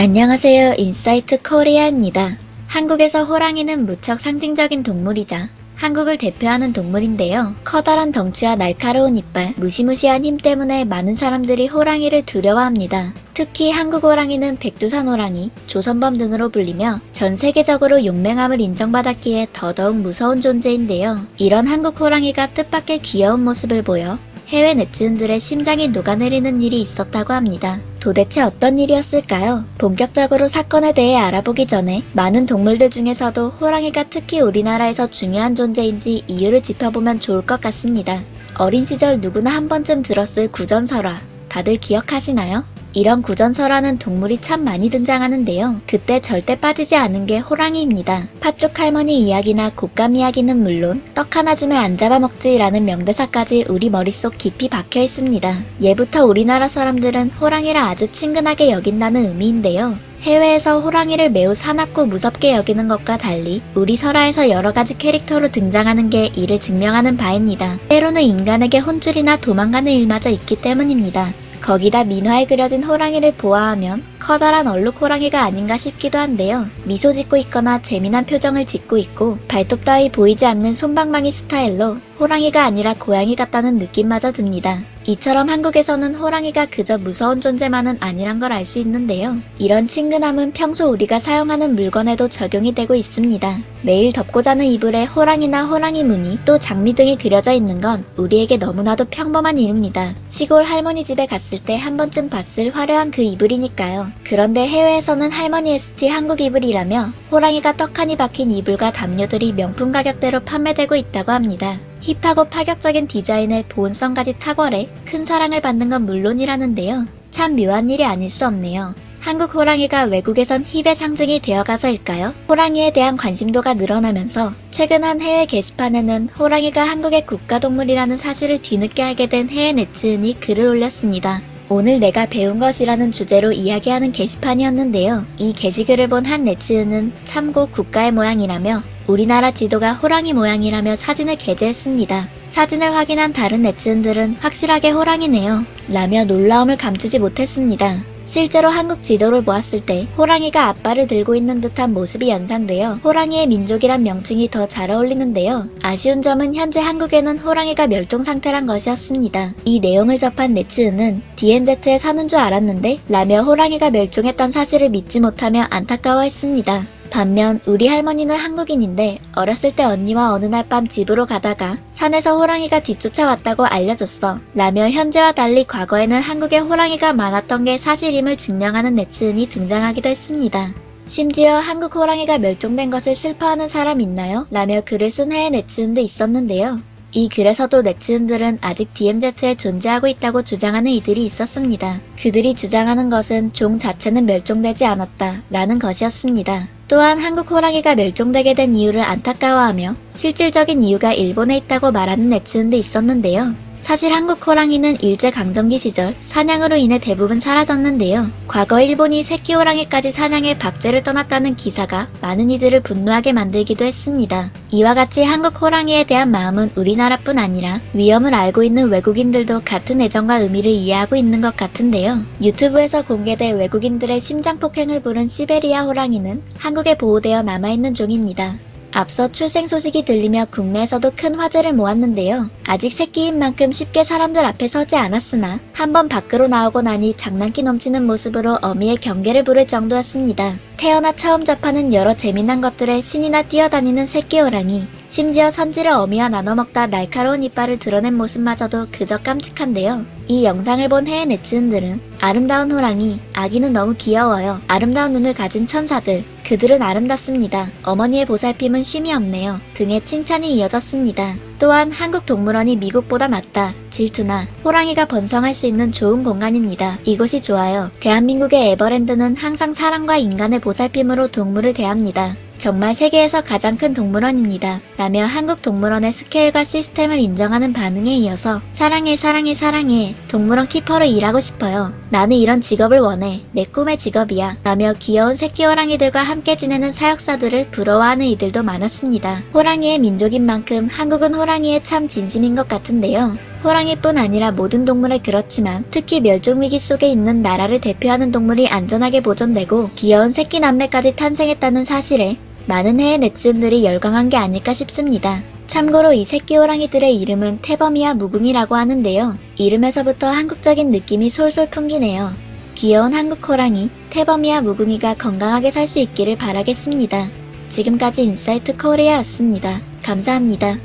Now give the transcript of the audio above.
안녕하세요. 인사이트 코리아입니다. 한국에서 호랑이는 무척 상징적인 동물이자 한국을 대표하는 동물인데요. 커다란 덩치와 날카로운 이빨, 무시무시한 힘 때문에 많은 사람들이 호랑이를 두려워합니다. 특히 한국 호랑이는 백두산 호랑이, 조선범 등으로 불리며 전 세계적으로 용맹함을 인정받았기에 더더욱 무서운 존재인데요. 이런 한국 호랑이가 뜻밖의 귀여운 모습을 보여 해외 네티즌들의 심장이 녹아내리는 일이 있었다고 합니다. 도대체 어떤 일이었을까요? 본격적으로 사건에 대해 알아보기 전에 많은 동물들 중에서도 호랑이가 특히 우리나라에서 중요한 존재인지 이유를 짚어보면 좋을 것 같습니다. 어린 시절 누구나 한 번쯤 들었을 구전설화, 다들 기억하시나요? 이런 구전설화는 동물이 참 많이 등장하는데요. 그때 절대 빠지지 않은 게 호랑이입니다. 팥죽 할머니 이야기나 곶감 이야기는 물론 떡 하나 주면 안 잡아먹지라는 명대사까지 우리 머릿속 깊이 박혀 있습니다. 예부터 우리나라 사람들은 호랑이를 아주 친근하게 여긴다는 의미인데요. 해외에서 호랑이를 매우 사납고 무섭게 여기는 것과 달리 우리 설화에서 여러가지 캐릭터로 등장하는 게 이를 증명하는 바입니다. 때로는 인간에게 혼쭐이나 도망가는 일마저 있기 때문입니다. 거기다 민화에 그려진 호랑이를 보아하면 커다란 얼룩 호랑이가 아닌가 싶기도 한데요. 미소 짓고 있거나 재미난 표정을 짓고 있고 발톱 따위 보이지 않는 솜방망이 스타일로 호랑이가 아니라 고양이 같다는 느낌마저 듭니다. 이처럼 한국에서는 호랑이가 그저 무서운 존재만은 아니란 걸 알 수 있는데요. 이런 친근함은 평소 우리가 사용하는 물건에도 적용이 되고 있습니다. 매일 덮고 자는 이불에 호랑이나 호랑이 무늬 또 장미 등이 그려져 있는 건 우리에게 너무나도 평범한 일입니다. 시골 할머니 집에 갔을 때 한 번쯤 봤을 화려한 그 이불이니까요. 그런데 해외에서는 할머니 ST 한국 이불이라며 호랑이가 떡하니 박힌 이불과 담요들이 명품 가격대로 판매되고 있다고 합니다. 힙하고 파격적인 디자인에 보온성까지 탁월해 큰 사랑을 받는 건 물론이라는데요. 참 묘한 일이 아닐 수 없네요. 한국 호랑이가 외국에선 힙의 상징이 되어가서일까요? 호랑이에 대한 관심도가 늘어나면서 최근 한 해외 게시판에는 호랑이가 한국의 국가동물이라는 사실을 뒤늦게 알게 된 해외 네티즌이 글을 올렸습니다. 오늘 내가 배운 것이라는 주제로 이야기하는 게시판이었는데요. 이 게시글을 본 한 네티즌은 참고 국가의 모양이라며 우리나라 지도가 호랑이 모양이라며 사진을 게재했습니다. 사진을 확인한 다른 네티즌들은 확실하게 호랑이네요 라며 놀라움을 감추지 못했습니다. 실제로 한국 지도를 보았을 때 호랑이가 앞발을 들고 있는 듯한 모습이 연상되어 호랑이의 민족이란 명칭이 더 잘 어울리는데요. 아쉬운 점은 현재 한국에는 호랑이가 멸종 상태란 것이었습니다. 이 내용을 접한 네티즌은 DMZ에 사는 줄 알았는데 라며 호랑이가 멸종했던 사실을 믿지 못하며 안타까워했습니다. 반면 우리 할머니는 한국인인데 어렸을 때 언니와 어느 날 밤 집으로 가다가 산에서 호랑이가 뒤쫓아왔다고 알려줬어 라며 현재와 달리 과거에는 한국에 호랑이가 많았던 게 사실임을 증명하는 네티즌이 등장하기도 했습니다. 심지어 한국 호랑이가 멸종된 것을 슬퍼하는 사람 있나요? 라며 글을 쓴 해외 네티즌도 있었는데요. 이 글에서도 네티즌들은 아직 DMZ에 존재하고 있다고 주장하는 이들이 있었습니다. 그들이 주장하는 것은 종 자체는 멸종되지 않았다 라는 것이었습니다. 또한 한국 호랑이가 멸종되게 된 이유를 안타까워하며 실질적인 이유가 일본에 있다고 말하는 네티즌도 있었는데요. 사실 한국 호랑이는 일제강점기 시절 사냥으로 인해 대부분 사라졌는데요. 과거 일본이 새끼 호랑이까지 사냥해 박제를 떠났다는 기사가 많은 이들을 분노하게 만들기도 했습니다. 이와 같이 한국 호랑이에 대한 마음은 우리나라뿐 아니라 위험을 알고 있는 외국인들도 같은 애정과 의미를 이해하고 있는 것 같은데요. 유튜브에서 공개된 외국인들의 심장폭행을 부른 시베리아 호랑이는 한국에 보호되어 남아있는 종입니다. 앞서 출생 소식이 들리며 국내에서도 큰 화제를 모았는데요. 아직 새끼인 만큼 쉽게 사람들 앞에 서지 않았으나 한번 밖으로 나오고 나니 장난기 넘치는 모습으로 어미의 경계를 부를 정도였습니다. 태어나 처음 접하는 여러 재미난 것들에 신이나 뛰어다니는 새끼 호랑이, 심지어 선지를 어미와 나눠먹다 날카로운 이빨을 드러낸 모습마저도 그저 깜찍한데요. 이 영상을 본 해외 네티즌들은 아름다운 호랑이, 아기는 너무 귀여워요. 아름다운 눈을 가진 천사들, 그들은 아름답습니다. 어머니의 보살핌은 쉼이 없네요. 등의 칭찬이 이어졌습니다. 또한 한국 동물원이 미국보다 낫다. 질투나 호랑이가 번성할 수 있는 좋은 공간입니다. 이곳이 좋아요. 대한민국의 에버랜드는 항상 사람과 인간의 보살핌으로 동물을 대합니다. 정말 세계에서 가장 큰 동물원입니다. 라며 한국 동물원의 스케일과 시스템을 인정하는 반응에 이어서 사랑해 사랑해 사랑해 동물원 키퍼로 일하고 싶어요. 나는 이런 직업을 원해. 내 꿈의 직업이야. 라며 귀여운 새끼 호랑이들과 함께 지내는 사육사들을 부러워하는 이들도 많았습니다. 호랑이의 민족인 만큼 한국은 호랑이에 참 진심인 것 같은데요. 호랑이뿐 아니라 모든 동물에 그렇지만 특히 멸종위기 속에 있는 나라를 대표하는 동물이 안전하게 보존되고 귀여운 새끼 남매까지 탄생했다는 사실에 많은 해외 네티즌들이 열광한 게 아닐까 싶습니다. 참고로 이 새끼 호랑이들의 이름은 태범이와 무궁이라고 하는데요. 이름에서부터 한국적인 느낌이 솔솔 풍기네요. 귀여운 한국 호랑이 태범이와 무궁이가 건강하게 살 수 있기를 바라겠습니다. 지금까지 인사이트 코리아였습니다. 감사합니다.